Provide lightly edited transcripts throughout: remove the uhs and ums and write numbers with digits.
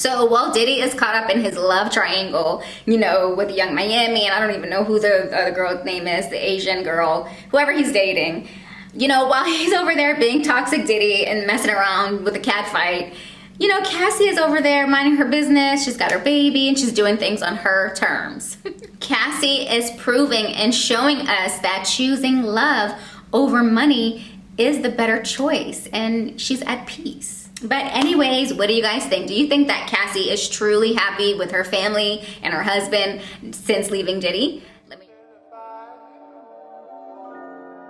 So while Diddy is caught up in his love triangle, you know, with Young Miami, and I don't even know who the other girl's name is, the Asian girl, whoever he's dating, you know, while he's over there being toxic Diddy and messing around with a cat fight, you know, Cassie is over there minding her business. She's got her baby and she's doing things on her terms. Cassie is proving and showing us that choosing love over money is the better choice, and she's at peace. But anyways, what do you guys think? Do you think that Cassie is truly happy with her family and her husband since leaving Diddy?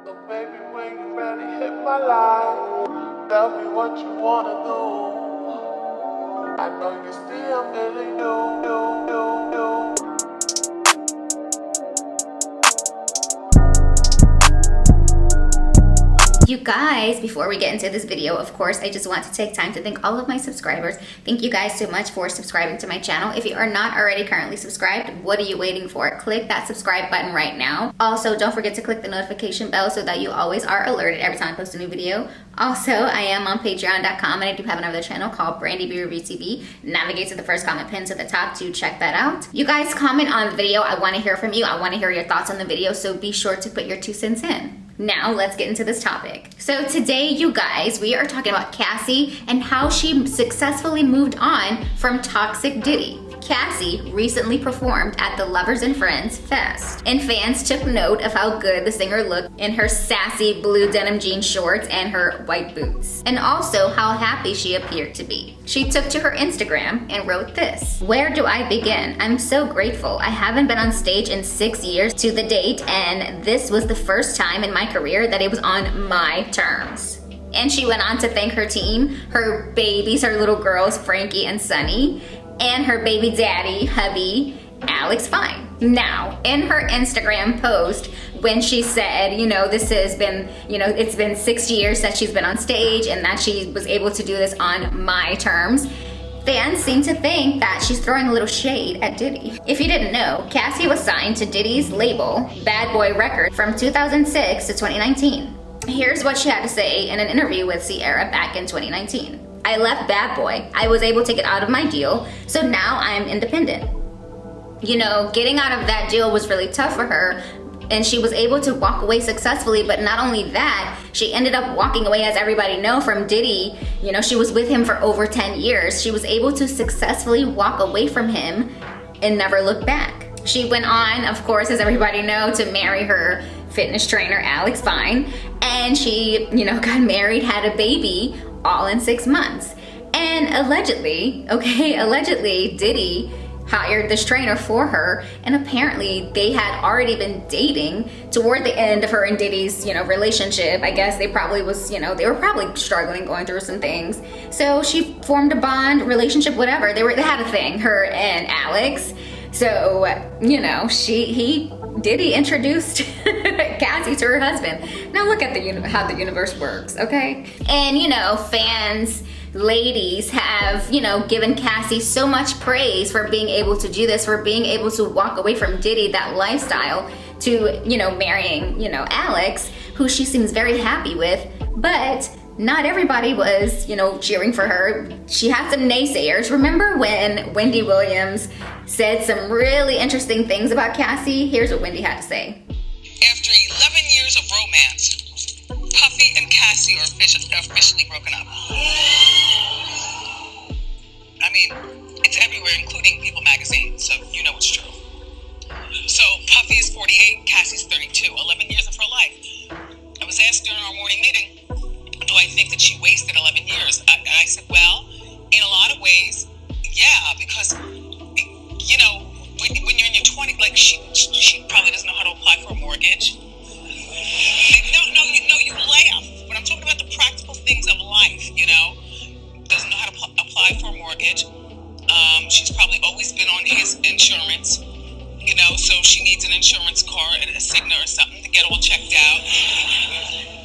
So baby, when you ready, hit my line. Tell me what you wanna do. I know you still feeling new. You guys, before we get into this video, of course, I just want to take time to thank all of my subscribers. Thank you guys so much for subscribing to my channel. If you are not already currently subscribed, what are you waiting for? Click that subscribe button right now. Also, don't forget to click the notification bell so that you always are alerted every time I post a new video. Also, I am on patreon.com, and I do have another channel called Brandy B Review TV. Navigate to the first comment pinned to the top to check that out. You guys comment on the video. I want to hear from you. I want to hear your thoughts on the video, so be sure to put your 2 cents in. Now, let's get into this topic. So today, you guys, we are talking about Cassie and how she successfully moved on from toxic Diddy. Cassie recently performed at the Lovers and Friends Fest, and fans took note of how good the singer looked in her sassy blue denim jean shorts and her white boots, and also how happy she appeared to be. She took to her Instagram and wrote this: "Where do I begin? I'm so grateful. I haven't been on stage in 6 years to the date, and this was the first time in my career that it was on my terms." And she went on to thank her team, her babies, her little girls, Frankie and Sunny, and her baby daddy, hubby, Alex Fine. Now, in her Instagram post, when she said, you know, this has been, you know, it's been 6 years that she's been on stage and that she was able to do this on my terms, fans seem to think that she's throwing a little shade at Diddy. If you didn't know, Cassie was signed to Diddy's label, Bad Boy Records, from 2006 to 2019. Here's what she had to say in an interview with Sierra back in 2019. "I left Bad Boy. I was able to get out of my deal, so now I'm independent." You know, getting out of that deal was really tough for her, and she was able to walk away successfully. But not only that, she ended up walking away, as everybody know, from Diddy. You know, she was with him for over 10 years. She was able to successfully walk away from him and never look back. She went on, of course, as everybody know, to marry her fitness trainer, Alex Fine, and she, you know, got married, had a baby, all in 6 months. And allegedly, Diddy hired this trainer for her, and apparently they had already been dating toward the end of her and Diddy's, you know, relationship. I guess they probably was, you know, they were probably struggling, going through some things. So she formed a bond, relationship, whatever. They had a thing, her and Alex. So, you know, Diddy introduced Cassie to her husband. Now look at how the universe works, okay? And, you know, fans, ladies have, you know, given Cassie so much praise for being able to do this, for being able to walk away from Diddy, that lifestyle, to, you know, marrying, you know, Alex, who she seems very happy with. But not everybody was, you know, cheering for her. She had some naysayers. Remember when Wendy Williams said some really interesting things about Cassie? Here's what Wendy had to say. After 11 years of romance, Puffy and Cassie are officially broken up. I mean, it's everywhere, including People magazine, so you know it's true. So Puffy is 48, Cassie's 32, 11 years of her life. I was asked during our morning meeting, do I think that she wasted 11 years? And I said, well, in a lot of ways, yeah, because, you know, when you're in your 20s, like she probably doesn't know how to apply for a mortgage. No, you laugh. But I'm talking about the practical things of life, you know. Doesn't know how to apply for a mortgage. She's probably always been on his insurance, you know, so she needs an insurance card and a Cigna or something to get all checked out.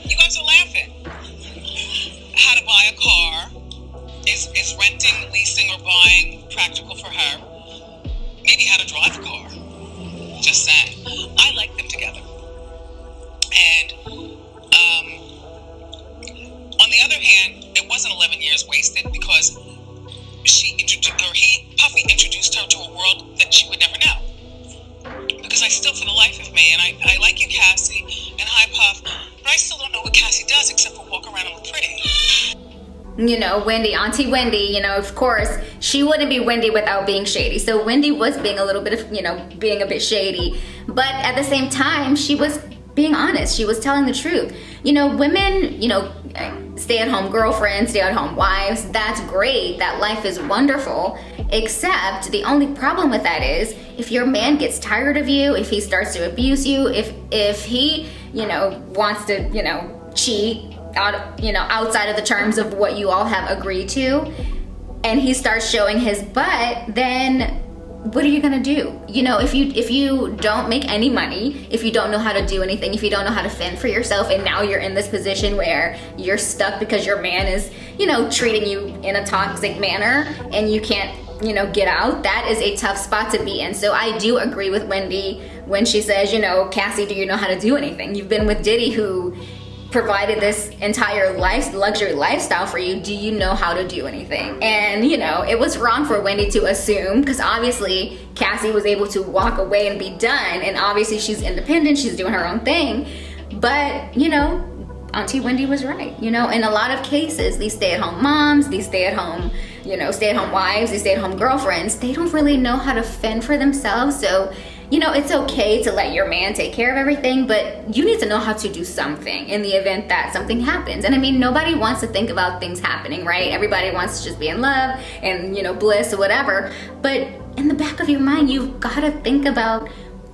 You guys are laughing. How to buy a car. Is renting, leasing, or buying practical for her? Maybe how to drive a car. Just saying. I like them together. And on the other hand, it wasn't 11 years wasted because he you know, Wendy, Auntie Wendy, you know, of course, she wouldn't be Wendy without being shady. So Wendy was being a little bit of, you know, being a bit shady. But at the same time, she was being honest. She was telling the truth. You know, women, you know, stay-at-home girlfriends, stay-at-home wives, that's great. That life is wonderful. Except the only problem with that is if your man gets tired of you, if he starts to abuse you, if he, you know, wants to, you know, cheat out, you know, outside of the terms of what you all have agreed to, and he starts showing his butt, then what are you gonna do? You know, if you don't make any money, if you don't know how to do anything, if you don't know how to fend for yourself, and now you're in this position where you're stuck because your man is, you know, treating you in a toxic manner and you can't, you know, get out, that is a tough spot to be in. So I do agree with Wendy when she says, you know, Cassie, do you know how to do anything? You've been with Diddy, who provided this entire luxury lifestyle for you. Do you know how to do anything? And, you know, it was wrong for Wendy to assume, because obviously Cassie was able to walk away and be done, and obviously she's independent, she's doing her own thing. But, you know, Auntie Wendy was right. You know, in a lot of cases, these stay-at-home moms, these stay-at-home, you know, stay-at-home wives, these stay-at-home girlfriends, they don't really know how to fend for themselves. So, you know, it's okay to let your man take care of everything, but you need to know how to do something in the event that something happens. And I mean, nobody wants to think about things happening, right? Everybody wants to just be in love and, you know, bliss or whatever. But in the back of your mind, you've got to think about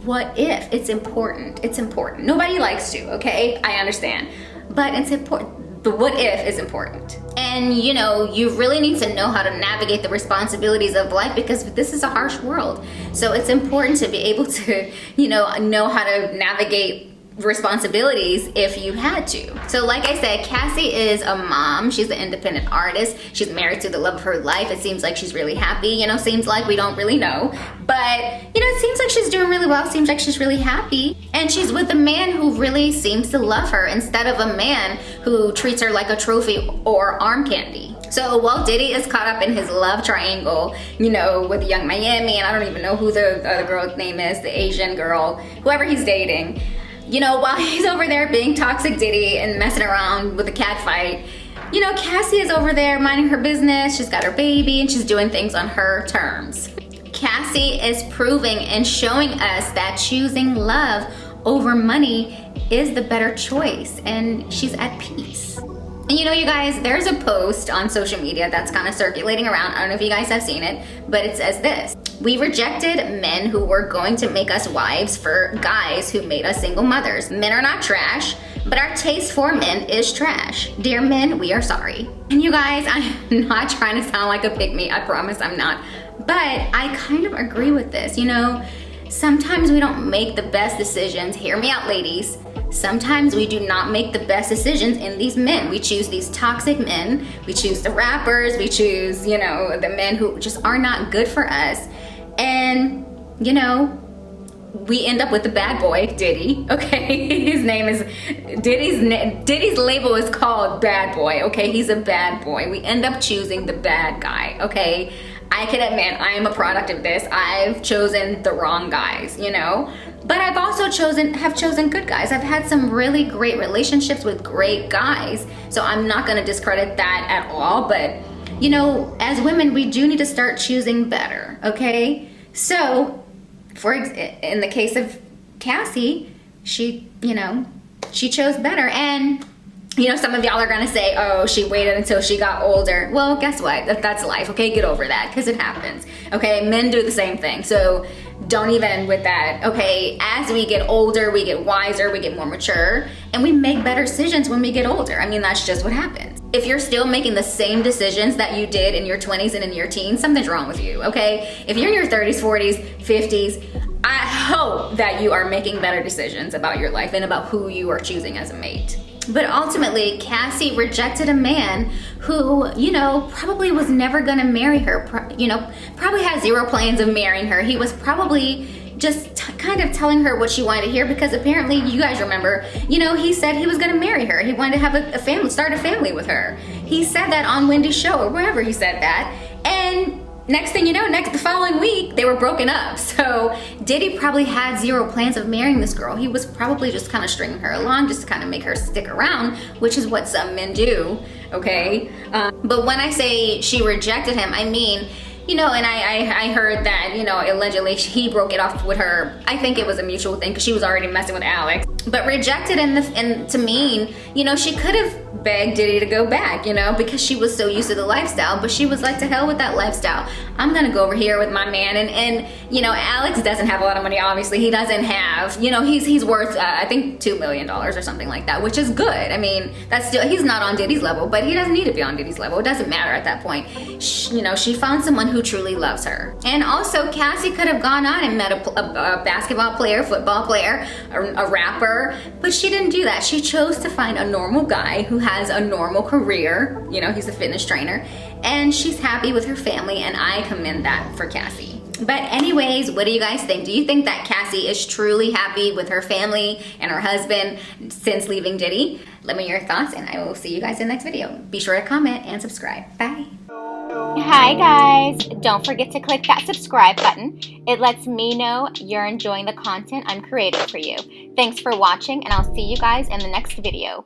what if. It's important. It's important. Nobody likes to, okay? I understand. But it's important. The what if is important. And, you know, you really need to know how to navigate the responsibilities of life, because this is a harsh world. So it's important to be able to, you know how to navigate responsibilities if you had to. So like I said, Cassie is a mom. She's an independent artist. She's married to the love of her life. It seems like she's really happy. You know, seems like, we don't really know. But, you know, it seems like she's doing really well. Seems like she's really happy. And she's with a man who really seems to love her, instead of a man who treats her like a trophy or arm candy. So while Diddy is caught up in his love triangle, you know, with Young Miami, and I don't even know who the other girl's name is, the Asian girl, whoever he's dating, you know, while he's over there being toxic Diddy and messing around with a cat fight, you know, Cassie is over there minding her business. She's got her baby and she's doing things on her terms. Cassie is proving and showing us that choosing love over money is the better choice, and she's at peace. And you know, you guys, there's a post on social media that's kind of circulating around. I don't know if you guys have seen it, but it says this: we rejected men who were going to make us wives for guys who made us single mothers. Men are not trash, but our taste for men is trash. Dear men, we are sorry. And you guys, I'm not trying to sound like a pick-me. I promise I'm not. But I kind of agree with this. You know, sometimes we don't make the best decisions. Hear me out, ladies. Sometimes we do not make the best decisions in these men. We choose these toxic men. We choose the rappers. We choose, you know, the men who just are not good for us. And, you know, we end up with the bad boy, Diddy. Okay, his name is, Diddy's label is called bad boy. Okay, he's a bad boy. We end up choosing the bad guy. Okay, I can admit I am a product of this. I've chosen the wrong guys, you know. But I've also chosen good guys. I've had some really great relationships with great guys. So I'm not gonna discredit that at all. But, you know, as women, we do need to start choosing better, okay? So, in the case of Cassie, she chose better. And, you know, some of y'all are gonna say, oh, she waited until she got older. Well, guess what? That's life, okay? Get over that, because it happens, okay? Men do the same thing. So don't even with that, okay? As we get older, we get wiser, we get more mature, and we make better decisions when we get older. I mean, that's just what happens. If you're still making the same decisions that you did in your 20s and in your teens, something's wrong with you, okay? If you're in your 30s, 40s, 50s, I hope that you are making better decisions about your life and about who you are choosing as a mate. But ultimately, Cassie rejected a man who, you know, probably was never gonna marry her, probably had zero plans of marrying her. He was probably just kind of telling her what she wanted to hear, because apparently, you guys remember, you know, he said he was gonna marry her. He wanted to have a family, start a family with her. He said that on Wendy's show or wherever he said that. And next thing you know, the following week, they were broken up. So Diddy probably had zero plans of marrying this girl. He was probably just kind of stringing her along just to kind of make her stick around, which is what some men do, okay? But when I say she rejected him, I mean, you know, and I heard that, you know, allegedly he broke it off with her. I think it was a mutual thing because she was already messing with Alex. But rejected and to mean, you know, she could have begged Diddy to go back, you know, because she was so used to the lifestyle. But she was like, to hell with that lifestyle. I'm gonna go over here with my man. And you know, Alex doesn't have a lot of money, obviously. He doesn't have, you know, he's worth, I think $2 million or something like that, which is good. I mean, that's still, he's not on Diddy's level, but he doesn't need to be on Diddy's level. It doesn't matter at that point. You know, she found someone who truly loves her. And also, Cassie could have gone on and met a basketball player, football player, a rapper, but she didn't do that. She chose to find a normal guy who has a normal career. You know, he's a fitness trainer, and she's happy with her family, and I commend that for Cassie. But anyways, what do you guys think? Do you think that Cassie is truly happy with her family and her husband since leaving Diddy? Let me know your thoughts, and I will see you guys in the next video. Be sure to comment and subscribe. Bye. Hi guys, don't forget to click that subscribe button. It lets me know you're enjoying the content I'm creating for you. Thanks for watching, and I'll see you guys in the next video.